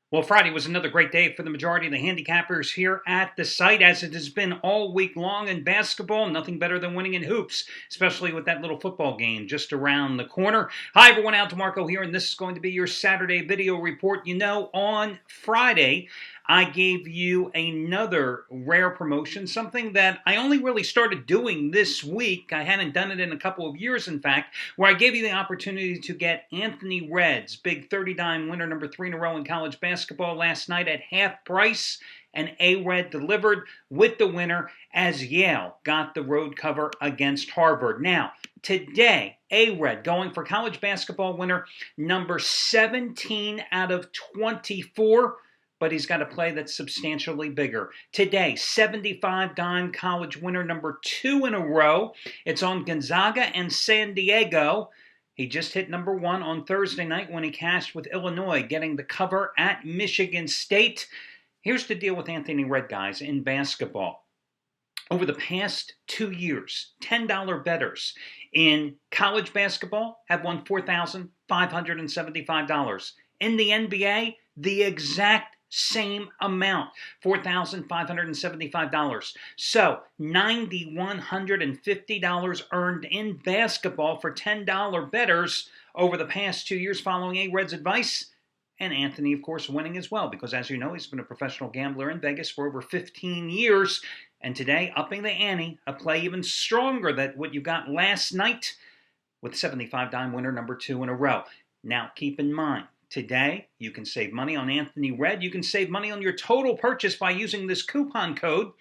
Well, Friday was another great day for the majority of the handicappers here at the site, as it has been all week long in basketball. Nothing better than winning in hoops, especially with that little football game just around the corner. Hi, everyone. Al DeMarco here, and this is going to be your Saturday video report. You know, on Friday, I gave you another rare promotion, something that I only really started doing this week. I hadn't done it in a couple of years, in fact, where I gave you the opportunity to get Anthony Red's big 30-dime winner, number 3 in a row in college basketball last night at half price. And A-Red delivered with the winner as Yale got the road cover against Harvard. Now, today, A-Red going for college basketball winner number 17 out of 24. But he's got a play that's substantially bigger. Today, 75-dime college winner number 2 in a row. It's on Gonzaga and San Diego. He just hit number 1 on Thursday night when he cashed with Illinois, getting the cover at Michigan State. Here's the deal with Anthony Red, guys, in basketball. Over the past 2 years, $10 bettors in college basketball have won $4,575. In the NBA, the exact same amount, $4,575. So $9,150 earned in basketball for $10 bettors over the past 2 years following A-Red's advice. And Anthony, of course, winning as well, because as you know, he's been a professional gambler in Vegas for over 15 years. And today, upping the ante, a play even stronger than what you got last night with 75-dime winner number 2 in a row. Now, keep in mind, today, you can save money on Anthony Red. You can save money on your total purchase by using this coupon code,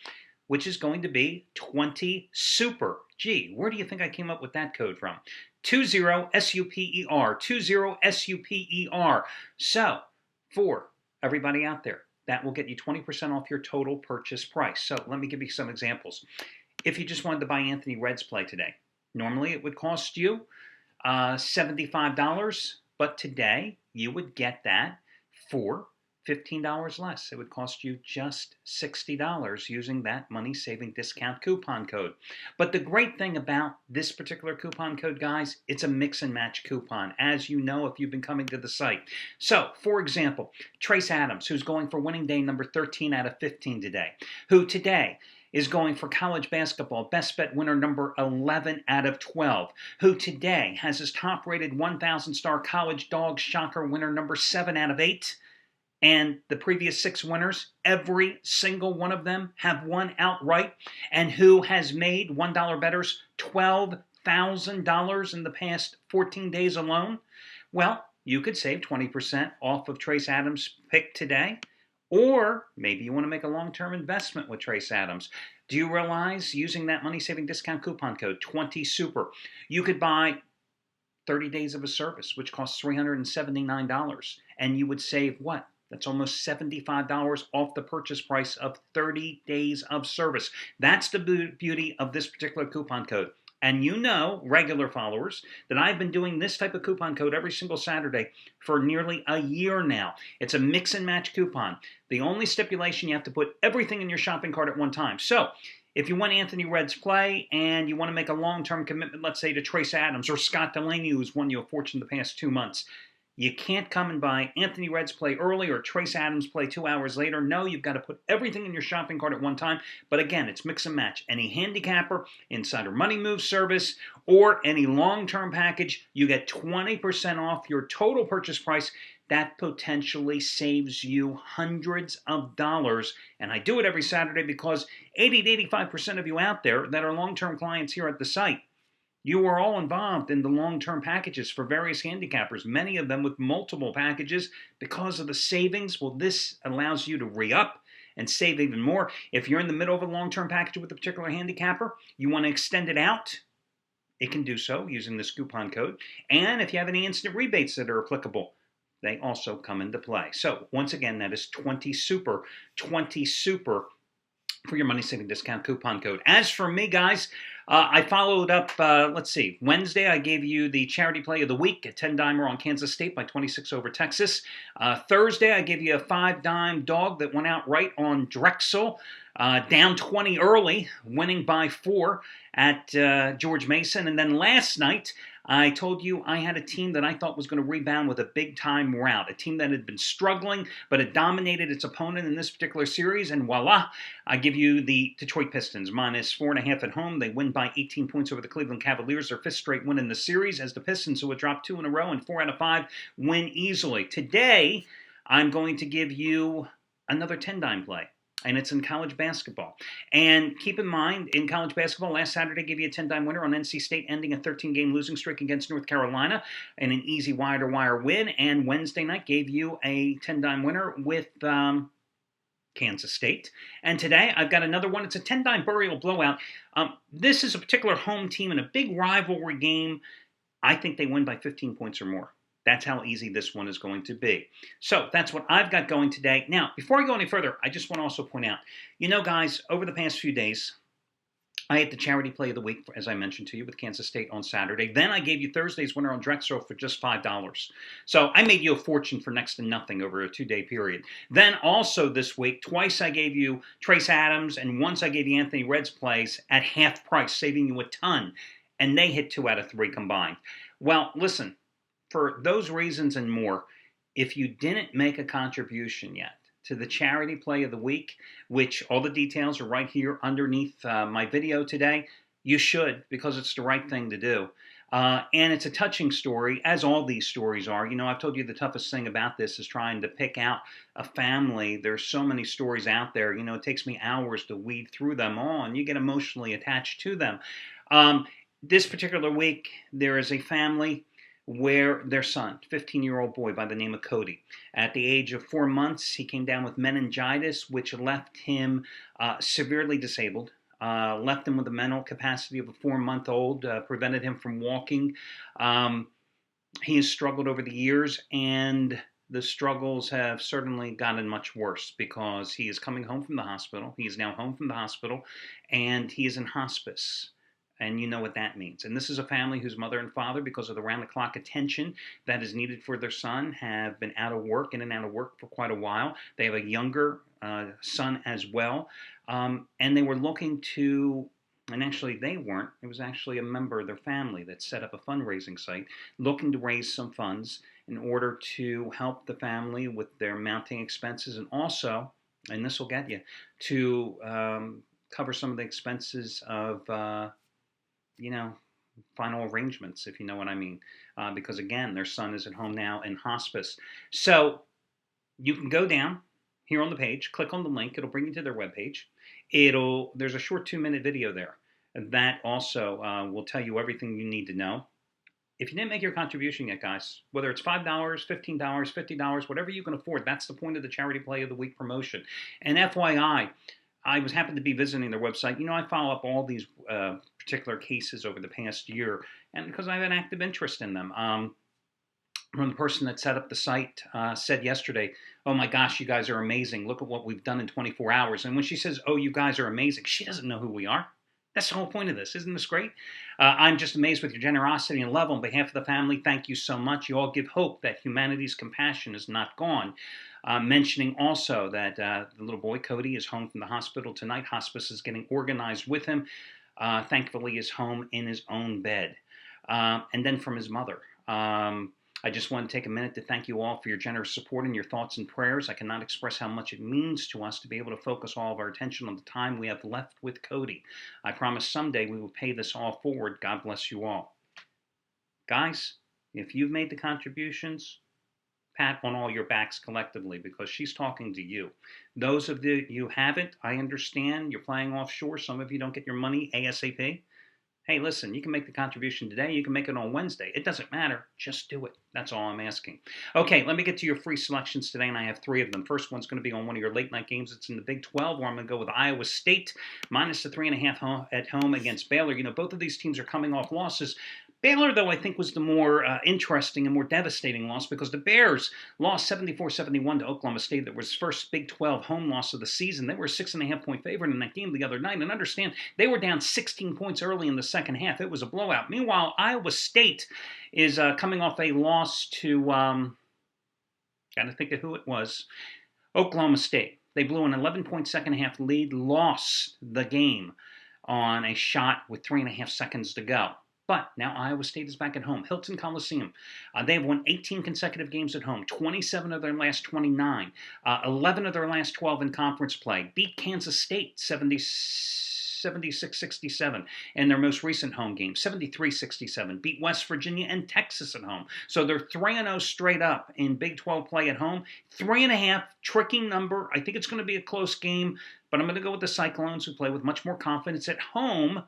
which is going to be 20SUPER. Gee, where do you think I came up with that code from? 20SUPER, 20SUPER. So, for everybody out there, that will get you 20% off your total purchase price. So, let me give you some examples. If you just wanted to buy Anthony Red's play today, normally it would cost you $75, but today you would get that for $15 less. It would cost you just $60 using that money-saving discount coupon code. But the great thing about this particular coupon code, guys, it's a mix-and-match coupon, as you know if you've been coming to the site. So, for example, Trace Adams, who's going for winning day number 13 out of 15 today, who today is going for college basketball best bet winner number 11 out of 12, who today has his top-rated 1,000-star college dog shocker winner number 7 out of 8, and the previous 6 winners, every single one of them have won outright, and who has made $1 bettors $12,000 in the past 14 days alone. Well, you could save 20% off of Trace Adams' pick today. Or maybe you want to make a long-term investment with Trace Adams. Do you realize using that money-saving discount coupon code, 20SUPER, you could buy 30 days of a service, which costs $379, and you would save what? That's almost $75 off the purchase price of 30 days of service. That's the beauty of this particular coupon code. And you know, regular followers, that I've been doing this type of coupon code every single Saturday for nearly a year now. It's a mix and match coupon. The only stipulation, you have to put everything in your shopping cart at one time. So, if you want Anthony Red's play and you want to make a long-term commitment, let's say to Trace Adams or Scott Delaney, who's won you a fortune the past 2 months, you can't come and buy Anthony Red's play early or Trace Adams' play 2 hours later. No, you've got to put everything in your shopping cart at one time. But again, it's mix and match. Any handicapper, insider money move service, or any long-term package, you get 20% off your total purchase price. That potentially saves you hundreds of dollars. And I do it every Saturday because 80 to 85% of you out there that are long-term clients here at the site, you are all involved in the long-term packages for various handicappers, many of them with multiple packages because of the savings. Well, this allows you to re-up and save even more. If you're in the middle of a long-term package with a particular handicapper, you want to extend it out, it can do so using this coupon code. And if you have any instant rebates that are applicable, they also come into play. So once again, that is 20SUPER, 20SUPER for your money-saving discount coupon code. As for me, guys, I followed up, Wednesday I gave you the charity play of the week, a 10-dimer on Kansas State by 26 over Texas. Thursday I gave you a 5-dime dog that went out right on Drexel, down 20 early, winning by 4 at George Mason. And then last night I told you I had a team that I thought was going to rebound with a big-time rout, a team that had been struggling but had dominated its opponent in this particular series, and voila, I give you the Detroit Pistons, -4.5 at home. They win by 18 points over the Cleveland Cavaliers, their fifth straight win in the series, as the Pistons, who had dropped 2 in a row and 4 out of 5, win easily. Today, I'm going to give you another 10-dime play, and it's in college basketball. And keep in mind, in college basketball, last Saturday gave you a 10-dime winner on NC State, ending a 13-game losing streak against North Carolina, and an easy wire-to-wire win. And Wednesday night gave you a 10-dime winner with Kansas State. And today I've got another one. It's a 10-dime burial blowout. This is a particular home team in a big rivalry game. I think they win by 15 points or more. That's how easy this one is going to be. So that's what I've got going today. Now, before I go any further, I just want to also point out, you know, guys, over the past few days, I had the charity play of the week, as I mentioned to you, with Kansas State on Saturday. Then I gave you Thursday's winner on Drexel for just $5. So I made you a fortune for next to nothing over a 2-day period. Then also this week, twice I gave you Trace Adams, and once I gave you Anthony Red's plays at half price, saving you a ton. And they hit 2 out of 3 combined. Well, listen. For those reasons and more, if you didn't make a contribution yet to the charity play of the week, which all the details are right here underneath my video today, you should, because it's the right thing to do. And it's a touching story, as all these stories are. You know, I've told you the toughest thing about this is trying to pick out a family. There's so many stories out there. You know, it takes me hours to weed through them all, and you get emotionally attached to them. This particular week, there is a family where their son, 15-year-old boy by the name of Cody, at the age of 4 months, he came down with meningitis, which left him severely disabled, left him with a mental capacity of a 4-month-old, prevented him from walking. He has struggled over the years, and the struggles have certainly gotten much worse because he is coming home from the hospital. He is now home from the hospital, and he is in hospice. And you know what that means. And this is a family whose mother and father, because of the round-the-clock attention that is needed for their son, have been out of work, in and out of work for quite a while. They have a younger son as well. And they were looking to, and actually they weren't, it was actually a member of their family that set up a fundraising site, looking to raise some funds in order to help the family with their mounting expenses, and also, and this will get you, to cover some of the expenses of you know, final arrangements, if you know what I mean. Because again, their son is at home now in hospice. So you can go down here on the page, click on the link, it'll bring you to their webpage. There's a short 2-minute video there that also will tell you everything you need to know. If you didn't make your contribution yet, guys, whether it's $5, $15, $50, whatever you can afford, that's the point of the Charity Play of the Week promotion. And FYI, I was happy to be visiting their website. You know, I follow up all these particular cases over the past year, and because I have an active interest in them. When the person that set up the site said yesterday, "Oh my gosh, you guys are amazing. Look at what we've done in 24 hours." And when she says, "Oh, you guys are amazing," she doesn't know who we are. That's the whole point of this. Isn't this great? I'm just amazed with your generosity and love on behalf of the family. Thank you so much. You all give hope that humanity's compassion is not gone. Mentioning also that the little boy, Cody, is home from the hospital tonight. Hospice is getting organized with him. Thankfully, he's home in his own bed. And then from his mother. I just want to take a minute to thank you all for your generous support and your thoughts and prayers. I cannot express how much it means to us to be able to focus all of our attention on the time we have left with Cody. I promise someday we will pay this all forward. God bless you all. Guys, if you've made the contributions, pat on all your backs collectively, because she's talking to you. Those of you who haven't, I understand you're playing offshore. Some of you don't get your money ASAP. Hey, listen, you can make the contribution today. You can make it on Wednesday. It doesn't matter. Just do it. That's all I'm asking. Okay, let me get to your free selections today, and I have 3 of them. First one's going to be on one of your late-night games. It's in the Big 12, where I'm going to go with Iowa State, minus the 3.5 at home against Baylor. You know, both of these teams are coming off losses. Baylor, though, I think was the more interesting and more devastating loss, because the Bears lost 74-71 to Oklahoma State. That was first Big 12 home loss of the season. They were a 6.5-point favorite in that game the other night. And understand, they were down 16 points early in the second half. It was a blowout. Meanwhile, Iowa State is coming off a loss to, got to think of who it was, Oklahoma State. They blew an 11-point second-half lead, lost the game on a shot with 3.5 seconds to go. But now Iowa State is back at home. Hilton Coliseum. They have won 18 consecutive games at home, 27 of their last 29, 11 of their last 12 in conference play. Beat Kansas State 76-67 in their most recent home game, 73-67. Beat West Virginia and Texas at home. So they're 3-0 straight up in Big 12 play at home. 3.5, tricky number. I think it's going to be a close game, but I'm going to go with the Cyclones, who play with much more confidence at home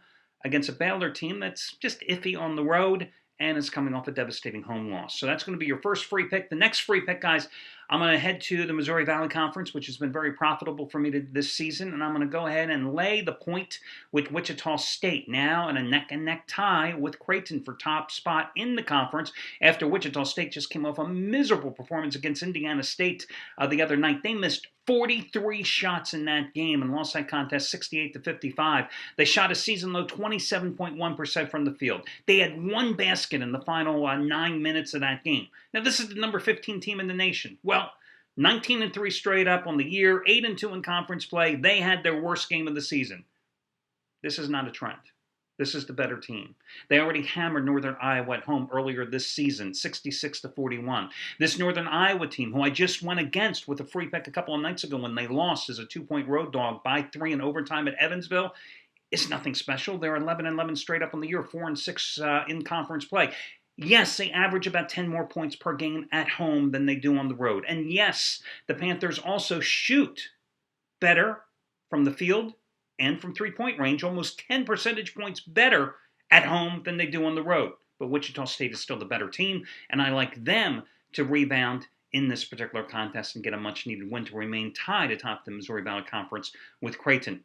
against a Baylor team that's just iffy on the road and is coming off a devastating home loss. So that's going to be your first free pick. The next free pick, guys, I'm going to head to the Missouri Valley Conference, which has been very profitable for me this season, and I'm going to go ahead and lay the point with Wichita State, now in a neck-and-neck tie with Creighton for top spot in the conference after Wichita State just came off a miserable performance against Indiana State the other night. They missed 43 shots in that game and lost that contest 68-55. They shot a season-low 27.1% from the field. They had one basket in the final 9 minutes of that game. Now, this is the number 15 team in the nation. Well, 19-3 straight up on the year, 8-2 in conference play. They had their worst game of the season. This is not a trend. This is the better team. They already hammered Northern Iowa at home earlier this season, 66-41. This Northern Iowa team, who I just went against with a free pick a couple of nights ago when they lost as a 2-point road dog by 3 in overtime at Evansville, is nothing special. They're 11-11 straight up on the year, 4-6 in conference play. Yes, they average about 10 more points per game at home than they do on the road. And yes, the Panthers also shoot better from the field and from three-point range, almost 10 percentage points better at home than they do on the road. But Wichita State is still the better team, and I like them to rebound in this particular contest and get a much-needed win to remain tied atop the Missouri Valley Conference with Creighton.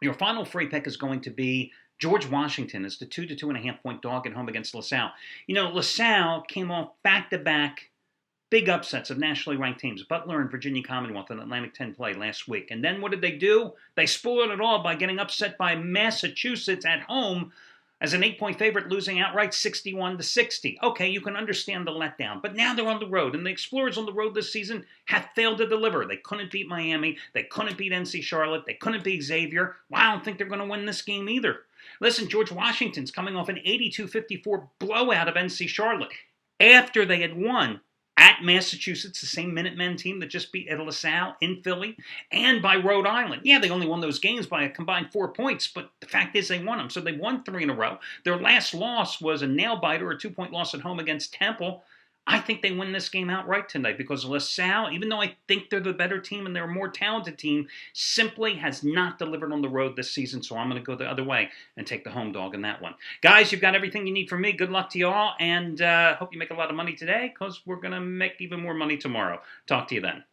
Your final free pick is going to be George Washington as the 2 to 2.5 point dog at home against LaSalle. You know, LaSalle came off back-to-back big upsets of nationally ranked teams, Butler and Virginia Commonwealth in Atlantic 10 play last week. And then what did they do? They spoiled it all by getting upset by Massachusetts at home as an 8-point favorite, losing outright 61-60. Okay, you can understand the letdown, but now they're on the road, and the Explorers on the road this season have failed to deliver. They couldn't beat Miami. They couldn't beat NC Charlotte. They couldn't beat Xavier. Well, I don't think they're going to win this game either. Listen, George Washington's coming off an 82-54 blowout of NC Charlotte after they had won at Massachusetts, the same Minutemen team that just beat LaSalle in Philly, and by Rhode Island. Yeah, they only won those games by a combined 4 points, but the fact is they won them. So they won 3 in a row. Their last loss was a nail-biter, a 2-point loss at home against Temple. I think they win this game outright tonight because LaSalle, even though I think they're the better team and they're a more talented team, simply has not delivered on the road this season. So I'm going to go the other way and take the home dog in that one. Guys, you've got everything you need from me. Good luck to you all, and hope you make a lot of money today because we're going to make even more money tomorrow. Talk to you then.